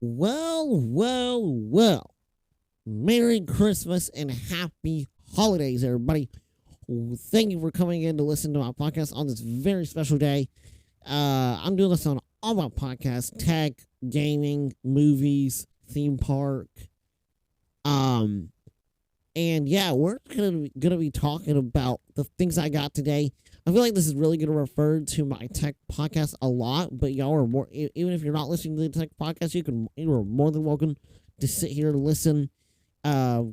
Well. Merry Christmas and happy holidays, everybody. Thank you for coming in to listen to my podcast on this very special day. I'm doing this on all my podcasts: tech, gaming, movies, theme park. And yeah, we're gonna be talking about the things I got today. I feel like this is really gonna refer to my tech podcast a lot, but y'all are more, even if you're not listening to the tech podcast, you are more than welcome to sit here and listen.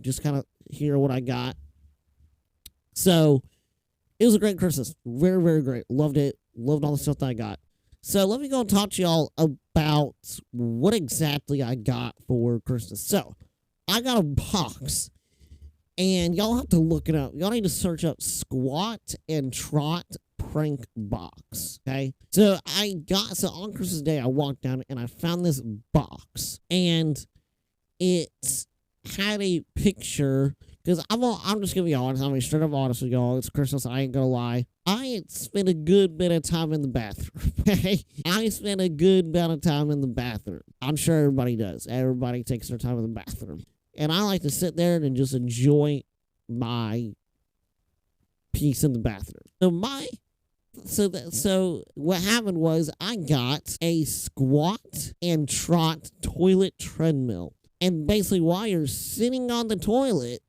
Just kind of hear what I got. So it was a great Christmas. Very, very great. Loved it. Loved all the stuff that I got. So let me go and talk to y'all about what exactly I got for Christmas. So I got a box, and y'all have to look it up. Y'all need to search up Squat and Trot prank box. Okay. So on Christmas Day, I walked down and I found this box, and it had a picture, because I'm just gonna be honest. I'm straight up honest with y'all. It's Christmas. I ain't gonna lie. I spent a good bit of time in the bathroom. Okay, I spent a good amount of time in the bathroom. I'm sure everybody does. Everybody takes their time in the bathroom, and I like to sit there and just enjoy my peace in the bathroom. So what happened was I got a Squat and Trot toilet treadmill. And basically, while you're sitting on the toilet,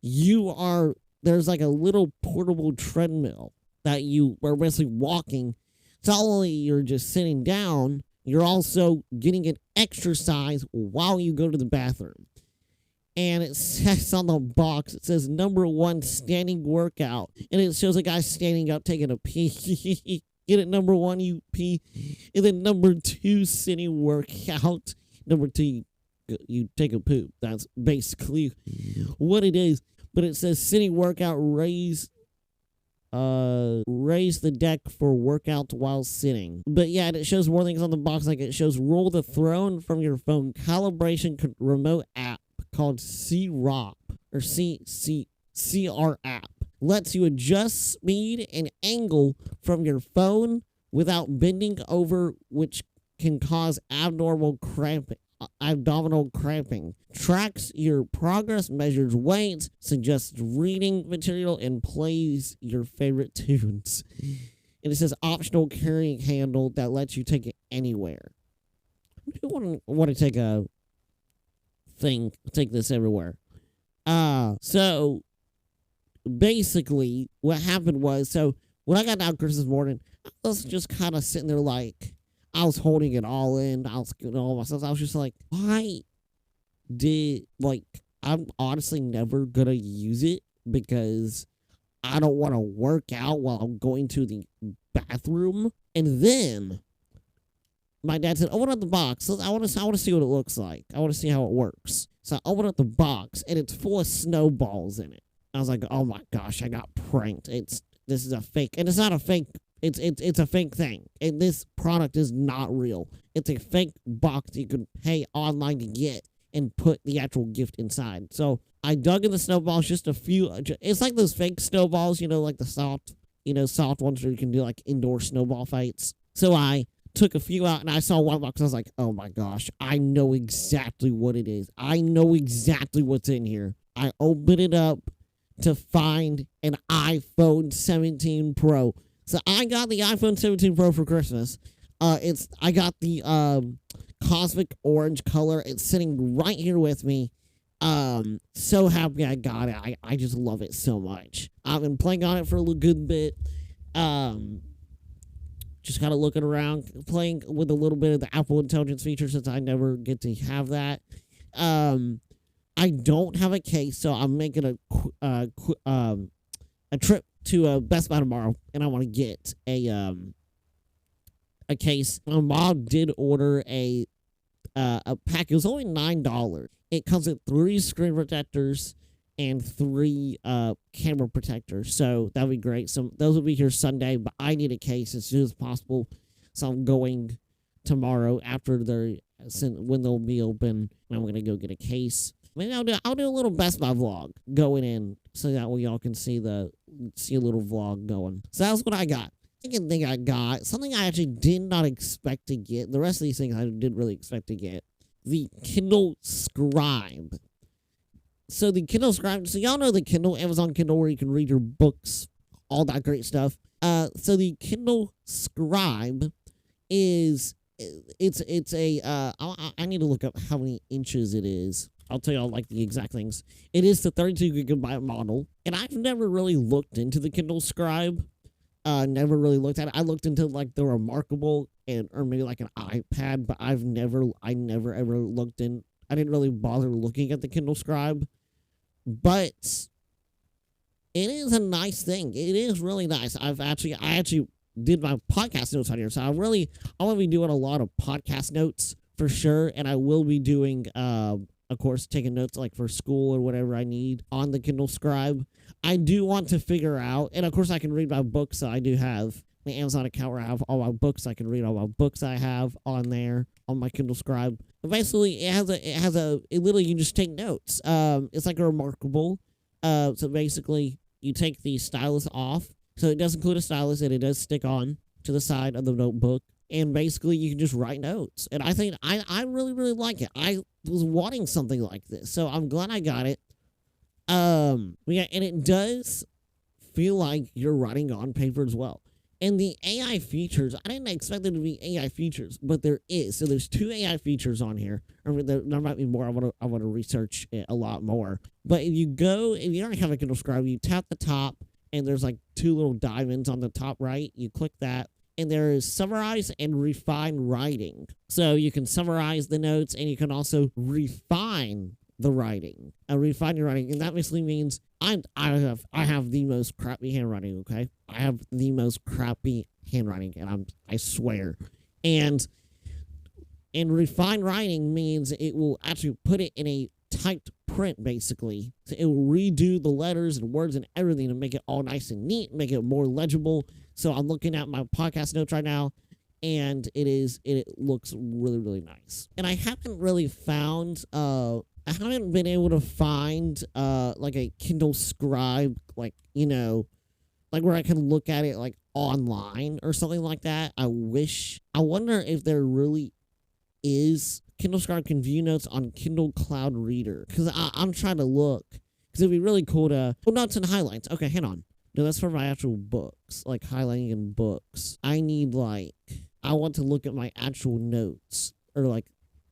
there's like a little portable treadmill that you are basically walking. So not only you're just sitting down, you're also getting an exercise while you go to the bathroom. And it says on the box, it says #1 standing workout. And it shows a guy standing up taking a pee. Get it, #1, you pee. And then #2, sitting workout. #2, you take a poop. That's basically what it is. But it says sitting workout, raise the deck for workout while sitting. But yeah, and it shows more things on the box. Like it shows roll the throne from your phone calibration remote app called CROP or CR app. Lets you adjust speed and angle from your phone without bending over, which can cause abdominal cramping. Tracks your progress, measures weights, suggests reading material, and plays your favorite tunes. And it says optional carrying handle that lets you take it anywhere. I want to take this everywhere. So basically what happened was, when I got down Christmas morning, I was just kind of sitting there like, I was holding it all in. I was getting all myself. I was just like, I'm honestly never going to use it because I don't want to work out while I'm going to the bathroom. And then my dad said, open up the box. So I want to see what it looks like. I want to see how it works. So I opened up the box, and it's full of snowballs in it. I was like, oh my gosh, I got pranked. This is a fake. And it's not a fake. It's a fake thing. And this product is not real. It's a fake box you can pay online to get and put the actual gift inside. So I dug in the snowballs, just a few. It's like those fake snowballs, like the soft ones where you can do like indoor snowball fights. So I took a few out and I saw one box. I was like, oh my gosh, I know exactly what it is. I know exactly what's in here. I opened it up to find an iPhone 17 Pro. So I got the iPhone 17 Pro for Christmas. I got the cosmic orange color. It's sitting right here with me. So happy I got it. I just love it so much. I've been playing on it for a good bit. Just kind of looking around, playing with a little bit of the Apple Intelligence feature since I never get to have that. I don't have a case, so I'm making a trip to Best Buy tomorrow, and I want to get a case. My mom did order a pack. It was only $9. It comes with 3 screen protectors and 3 camera protectors, so that'll be great. So those will be here Sunday, but I need a case as soon as possible. So I'm going tomorrow when they'll be open. I'm gonna go get a case. Maybe I'll do a little Best Buy vlog going in, so that way y'all can see a little vlog going. So that's what I got. second thing I got, something I actually did not expect to get. The rest of these things I didn't really expect to get. The Kindle Scribe. So the Kindle Scribe, so y'all know the Kindle, Amazon Kindle, where you can read your books, all that great stuff. So the Kindle Scribe is, it's a, I need to look up how many inches it is. I'll tell y'all like the exact things. It is the 32 gigabyte model, and I've never really looked into the Kindle Scribe. Never really looked at it. I looked into like the Remarkable or maybe like an iPad, but I never ever looked in. I didn't really bother looking at the Kindle Scribe, but it is a nice thing. It is really nice. I actually did my podcast notes on here, so I want to be doing a lot of podcast notes for sure, and I will be doing, of course, taking notes like for school or whatever I need on the Kindle Scribe. I do want to figure out, and of course I can read my books, so I do have the Amazon account where I have all my books. I can read all my books I have on there on my Kindle Scribe. But basically, it literally you just take notes. It's like a Remarkable. So basically, you take the stylus off. So it does include a stylus, and it does stick on to the side of the notebook. And basically, you can just write notes. And I think I really, really like it. I was wanting something like this, so I'm glad I got it. And it does feel like you're writing on paper as well. And the AI features, I didn't expect there to be AI features, but there is. So there's 2 AI features on here. I mean, there might be more. I want to research it a lot more. But if you don't have a Kindle Scribe, you tap the top, and there's like 2 little diamonds on the top right. You click that, and there is summarize and refine writing. So you can summarize the notes, and you can also refine the writing. Refine your writing, and that basically means I have the most crappy handwriting. Okay, I have the most crappy handwriting, and I swear. And refine writing means it will actually put it in a typed print, basically. So it will redo the letters and words and everything to make it all nice and neat, make it more legible. So I'm looking at my podcast notes right now, and it looks really, really nice. And I haven't really found I haven't been able to find like a Kindle Scribe, like, like where I can look at it like online or something like that. I wonder if there really is. Kindle Scribe can view notes on Kindle Cloud Reader, because I'm trying to look, because it'd be really cool to notes and highlights. Okay, hang on. No, that's for my actual books, like highlighting in books. I want to look at my actual notes, or like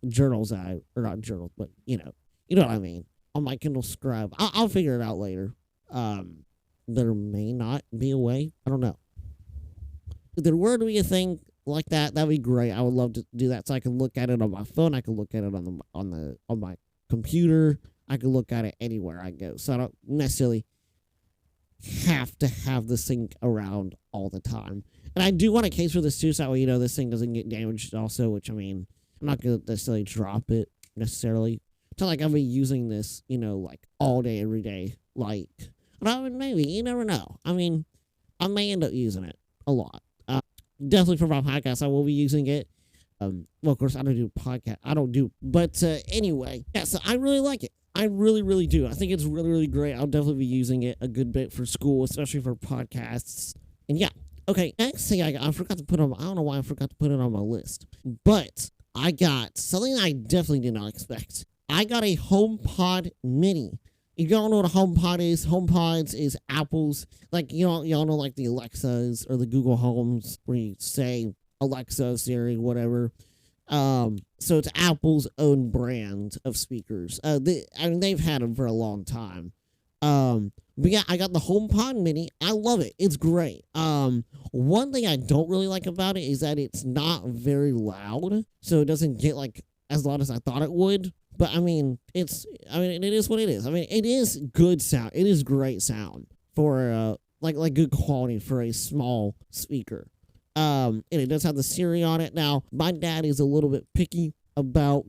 journals or not journals, but you know what I mean, on my Kindle Scribe. I'll figure it out later. There may not be a way. I don't know. If there were to be a thing like that, that'd be great. I would love to do that, so I can look at it on my phone. I can look at it on my computer. I can look at it anywhere I go. So I don't necessarily have to have this thing around all the time. And I do want a case for this too, so that way, this thing doesn't get damaged also, which, I mean, I'm not going to necessarily drop it necessarily. It's not like I'll be using this, like all day, every day. Like, but I mean, maybe, you never know. I mean, I may end up using it a lot. Definitely for my podcast, I will be using it. Well, of course, I don't do podcast. But anyway, yeah, so I really like it. I really, really do. I think it's really, really great. I'll definitely be using it a good bit for school, especially for podcasts. And yeah. Okay, next thing I forgot to put on, I don't know why I forgot to put it on my list, but I got something I definitely did not expect. I got a HomePod Mini. If y'all know what a HomePod is, HomePods is Apple's, like, y'all know like the Alexas or the Google Homes, where you say Alexa, Siri, whatever. So it's Apple's own brand of speakers. They've had them for a long time. But yeah, I got the HomePod Mini. I love it. It's great. One thing I don't really like about it is that it's not very loud, so it doesn't get like as loud as I thought it would. But I mean, it is what it is. I mean, it is good sound. It is great sound for like good quality for a small speaker. And it does have the Siri on it. Now, my dad is a little bit picky about,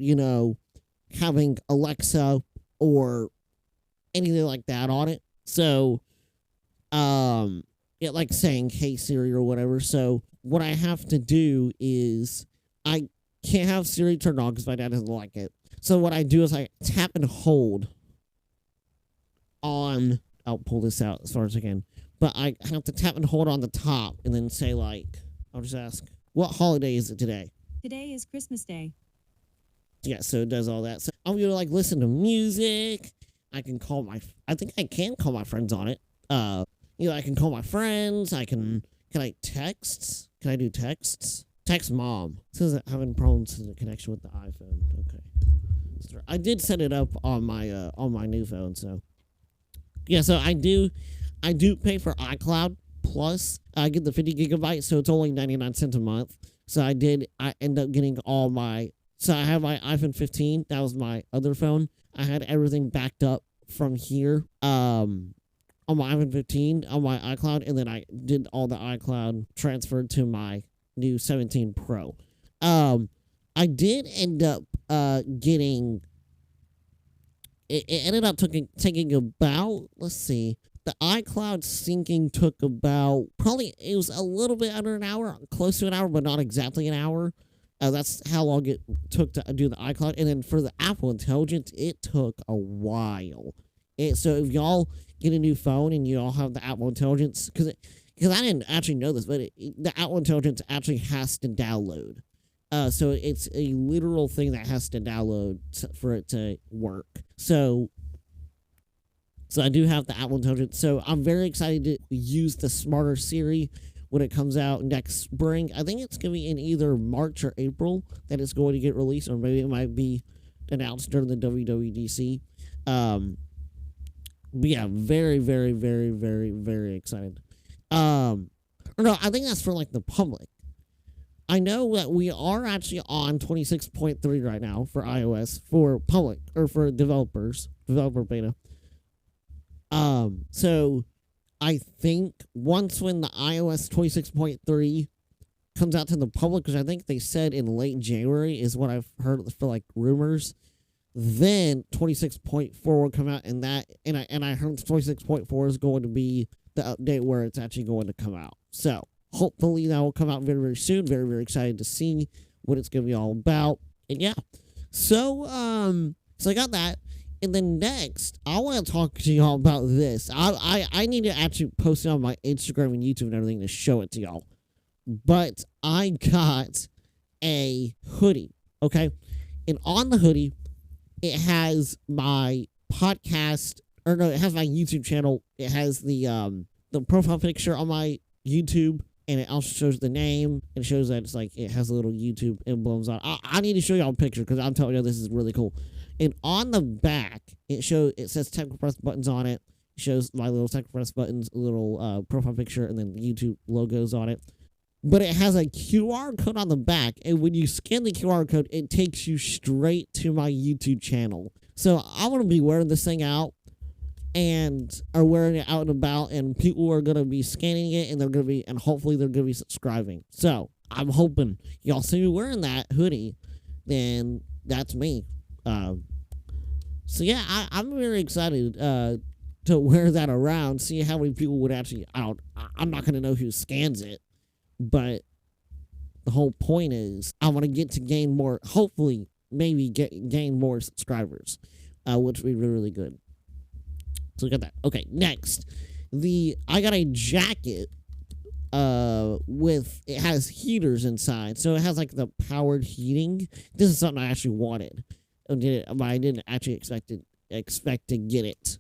having Alexa or anything like that on it. So, like saying, "Hey Siri" or whatever. So what I have to do is I can't have Siri turned on because my dad doesn't like it. So what I do is I tap and hold on. I'll pull this out as far as I can. but I have to tap and hold on the top and then say, like, I'll just ask, what holiday is it today? Today is Christmas Day. Yeah, so it does all that. So I'm gonna like listen to music. I think I can call my friends on it. I can call my friends. Can I text? Can I do texts? Text mom. It says that having problems with the connection with the iPhone. Okay. I did set it up on my new phone, so yeah, so I do pay for iCloud Plus. I get the 50 gigabytes, so it's only 99 cents a month. So I end up getting so I have my iPhone 15. That was my other phone. I had everything backed up from here on my iPhone 15 on my iCloud, and then I did all the iCloud transferred to my new 17 Pro. I did end up getting it ended up taking about, let's see, the iCloud syncing took about, probably, it was a little bit under an hour, close to an hour, but not exactly an hour. That's how long it took to do the iCloud. And then for the Apple Intelligence, it took a while. So if y'all get a new phone and you all have the Apple Intelligence, because I didn't actually know this, but the Apple Intelligence actually has to download. So it's a literal thing that has to download for it to work. So I do have the Apple Intelligence. So I'm very excited to use the Smarter Siri when it comes out next spring. I think it's going to be in either March or April that it's going to get released, or maybe it might be announced during the WWDC. But yeah, very, very, very, very, very excited. No, I think that's for like the public. I know that we are actually on 26.3 right now for iOS for public, or for developer beta. So I think when the iOS 26.3 comes out to the public, which I think they said in late January is what I've heard for like rumors, then 26.4 will come out, and I heard 26.4 is going to be the update where it's actually going to come out. So hopefully that will come out very, very soon. Very, very excited to see what it's going to be all about. And yeah, so I got that. And then next, I want to talk to y'all about this. I need to actually post it on my Instagram and YouTube and everything to show it to y'all. But I got a hoodie, okay? And on the hoodie, it has my podcast, or no, it has my YouTube channel. It has the profile picture on my YouTube, and it also shows the name. It shows that it's like, it has a little YouTube emblems on. I need to show y'all a picture because I'm telling you this is really cool. And on the back, it says Technical Press buttons on it. It shows my little Technical Press buttons, a little profile picture, and then the YouTube logos on it. But it has a QR code on the back, and when you scan the QR code, it takes you straight to my YouTube channel. So I'm going to be wearing this thing out, or wearing it out and about, and people are going to be scanning it, and hopefully they're going to be subscribing. So I'm hoping y'all see me wearing that hoodie, then that's me. So yeah, I'm very excited to wear that around, see how many people would actually. I'm not going to know who scans it, but the whole point is I want to get to gain more. Hopefully, maybe gain more subscribers, which would be really, really good. So look at that. Okay, next, I got a jacket. It has heaters inside, so it has like the powered heating. This is something I actually wanted. But I didn't actually expect to get it.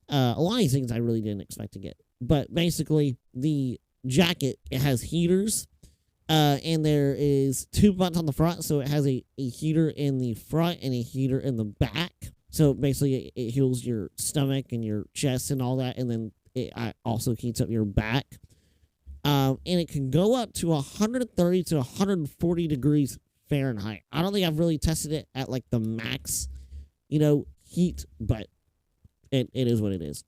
A lot of these things I really didn't expect to get. But basically, the jacket, it has heaters, and there is 2 buttons on the front, so it has a heater in the front and a heater in the back. So basically, it heals your stomach and your chest and all that, and then it also heats up your back. And it can go up to 130 to 140 degrees Fahrenheit. I don't think I've really tested it at like the max, heat, but it is what it is.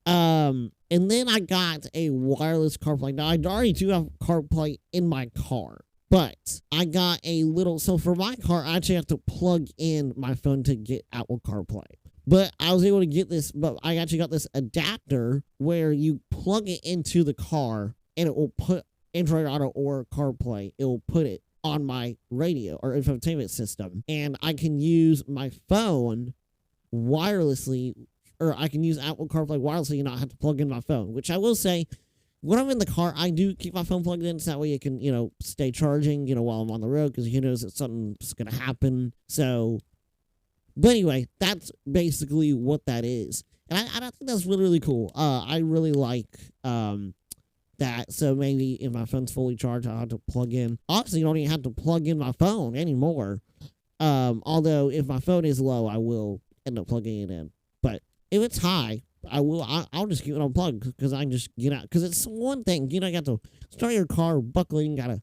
And then I got a wireless CarPlay. Now I already do have CarPlay in my car, but I got so for my car, I actually have to plug in my phone to get Apple CarPlay. But I was able to get this, but I actually got this adapter where you plug it into the car and it will put Android Auto or CarPlay. It will put it on my radio or infotainment system, and I can use my phone wirelessly or I can use Apple CarPlay wirelessly and not have to plug in my phone, which I will say, when I'm in the car, I do keep my phone plugged in so that way it can, stay charging, while I'm on the road, because who knows that something's going to happen. So, but anyway, that's basically what that is. And I think that's really, really cool. I really like that. So maybe if my phone's fully charged, I'll have to plug in. Obviously, you don't even have to plug in my phone anymore. Although if my phone is low, I will end up plugging it in. But if it's high, I'll just keep it unplugged because I can just get out. Because it's one thing, you got to start your car, buckle in, gotta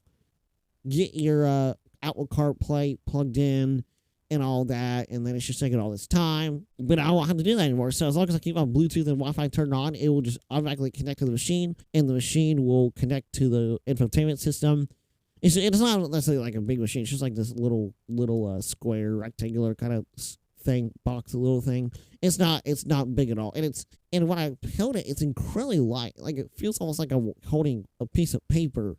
get your Apple CarPlay plugged in and all that, and then it's just taking all this time. But I won't have to do that anymore. So as long as I keep my Bluetooth and Wi-Fi turned on, it will just automatically connect to the machine, and the machine will connect to the infotainment system. It's not necessarily like a big machine. It's just like this little square, rectangular kind of thing, box, a little thing. It's not big at all, and when I held it, it's incredibly light. Like it feels almost like I'm holding a piece of paper.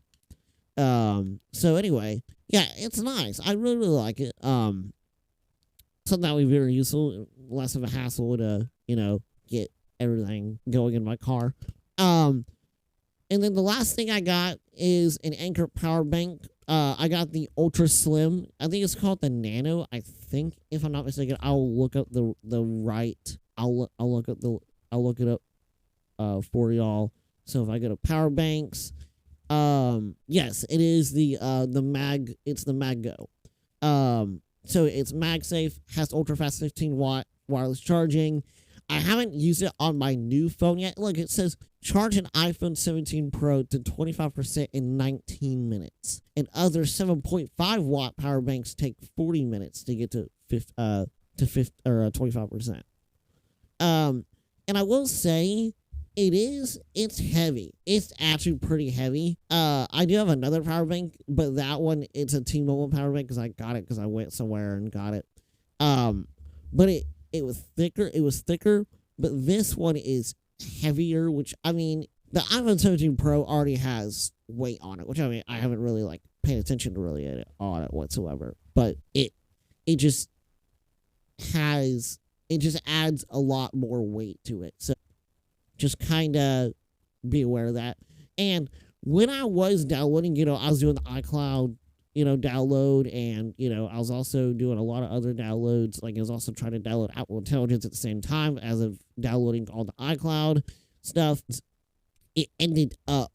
So anyway, yeah, it's nice. I really, really like it. Something that would be very useful, less of a hassle to, get everything going in my car. And then the last thing I got is an Anker power bank. I got the Ultra Slim. I think it's called the Nano. I think, if I'm not mistaken, I'll look up the right. I'll look it up for y'all. So if I go to power banks, yes, it is the Mag. It's the MagGo. So it's MagSafe, has ultra fast 15-watt wireless charging. I haven't used it on my new phone yet. Look, it says charge an iPhone 17 Pro to 25% in 19 minutes. And other 7.5-watt power banks take 40 minutes to get to 25%. And I will say, it's heavy. It's actually pretty heavy. I do have another power bank, but that one, it's a T-Mobile power bank because I got it because I went somewhere and got it. But it was thicker, but this one is heavier, which, I mean, the iPhone 17 Pro already has weight on it, which, I mean, I haven't really, paid attention to really on it whatsoever, but it just adds a lot more weight to it, so just kind of be aware of that. And when I was downloading, I was doing the iCloud, download, and, I was also doing a lot of other downloads. Like, I was also trying to download Apple Intelligence at the same time as of downloading all the iCloud stuff. It ended up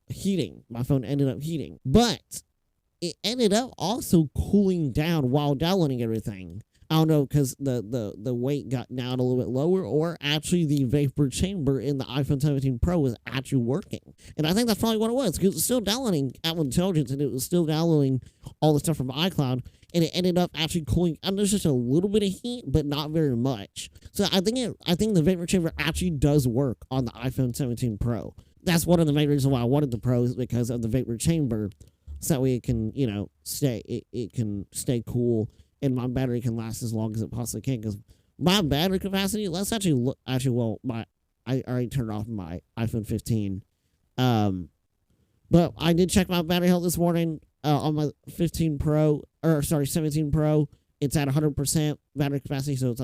heating. My phone ended up heating. But it ended up also cooling down while downloading everything. I don't know, because the weight got down a little bit lower, or actually the vapor chamber in the iPhone 17 Pro was actually working. And I think that's probably what it was, because it was still downloading Apple Intelligence, and it was still downloading all the stuff from iCloud, and it ended up actually cooling. And there's just a little bit of heat, but not very much. So I think the vapor chamber actually does work on the iPhone 17 Pro. That's one of the main reasons why I wanted the Pro, is because of the vapor chamber, so that way it can, it can stay cool, and my battery can last as long as it possibly can. Because my battery capacity, let's I already turned off my iPhone 15. But I did check my battery health this morning on my 17 Pro. It's at 100% battery capacity, so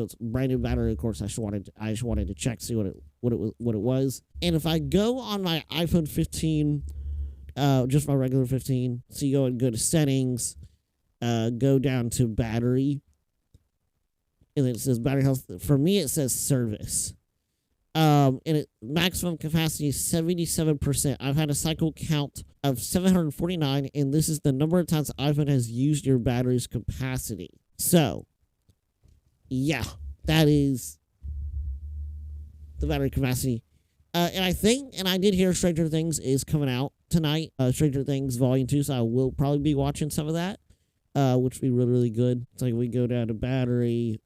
it's brand new battery. Of course, I just wanted to check, see what it was. And if I go on my iPhone 15, just my regular 15, so you go to settings. Go down to battery, and it says battery health. For me, it says service. And maximum capacity is 77%. I've had a cycle count of 749, and this is the number of times the iPhone has used your battery's capacity. So, yeah, that is the battery capacity. And I did hear Stranger Things is coming out tonight. Stranger Things Volume 2, so I will probably be watching some of that. Which would be really, really good. It's like we go down to battery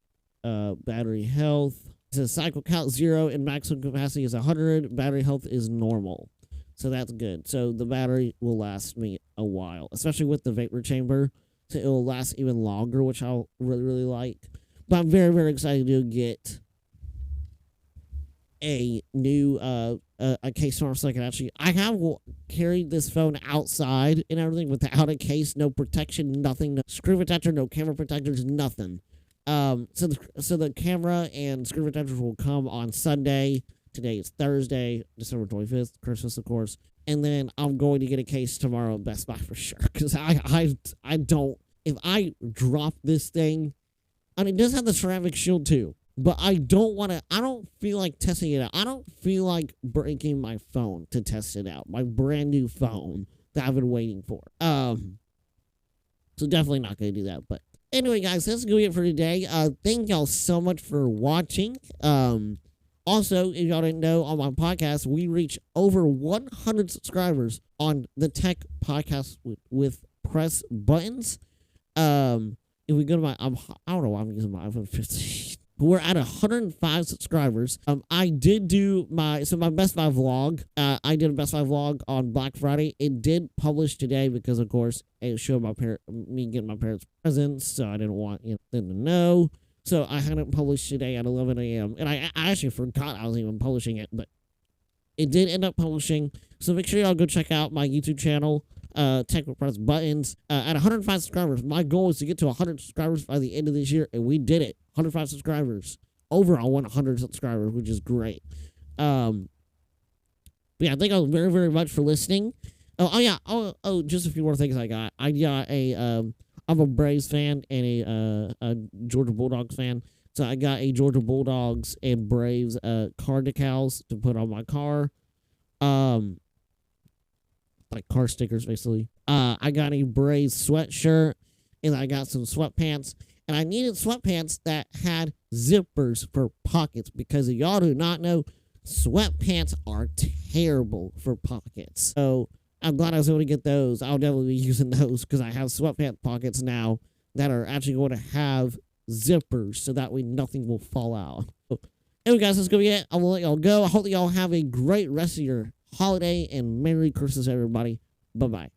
health. It says cycle count 0 and maximum capacity is 100. Battery health is normal. So that's good. So the battery will last me a while, especially with the vapor chamber. So it will last even longer, which I'll really, really like. But I'm very, very excited to get a new a case for so I can actually. I have carried this phone outside and everything without a case, no protection, nothing, no screen protector, no camera protectors, nothing. So the camera and screen protectors will come on Sunday. Today is Thursday, December 25th, Christmas, of course. And then I'm going to get a case tomorrow at Best Buy for sure. Because I don't, if I drop this thing, and it does have the ceramic shield too, but I don't feel like testing it out. I don't feel like breaking my phone to test it out. My brand new phone that I've been waiting for. So definitely not going to do that. But anyway, guys, that's going to be it for today. Thank y'all so much for watching. Also, if y'all didn't know, on my podcast, we reach over 100 subscribers on the Tech Podcast with Press Buttons. If we go to I don't know why I'm using my iPhone 15. We're at 105 subscribers. I did do my Best Buy vlog. I did a Best Buy vlog on Black Friday. It did publish today because, of course, it showed me getting my parents presents, so I didn't want them to know. So I had it published today at 11 a.m. And I actually forgot I was even publishing it, but it did end up publishing. So make sure y'all go check out my YouTube channel, Tech with Press Buttons. At 105 subscribers, my goal is to get to 100 subscribers by the end of this year, and we did it. 105 subscribers. Over 100 subscribers, which is great. But yeah, thank you very, very much for listening. Just a few more things I got. I'm a Braves fan and a Georgia Bulldogs fan. So I got a Georgia Bulldogs and Braves car decals to put on my car. Like car stickers, basically. I got a Braves sweatshirt, and I got some sweatpants. And I needed sweatpants that had zippers for pockets, because if y'all do not know, sweatpants are terrible for pockets. So I'm glad I was able to get those. I'll definitely be using those because I have sweatpants pockets now that are actually going to have zippers, so that way nothing will fall out. So, anyway, guys, that's going to be it. I will let y'all go. I hope that y'all have a great rest of your holiday, and Merry Christmas, everybody. Bye-bye.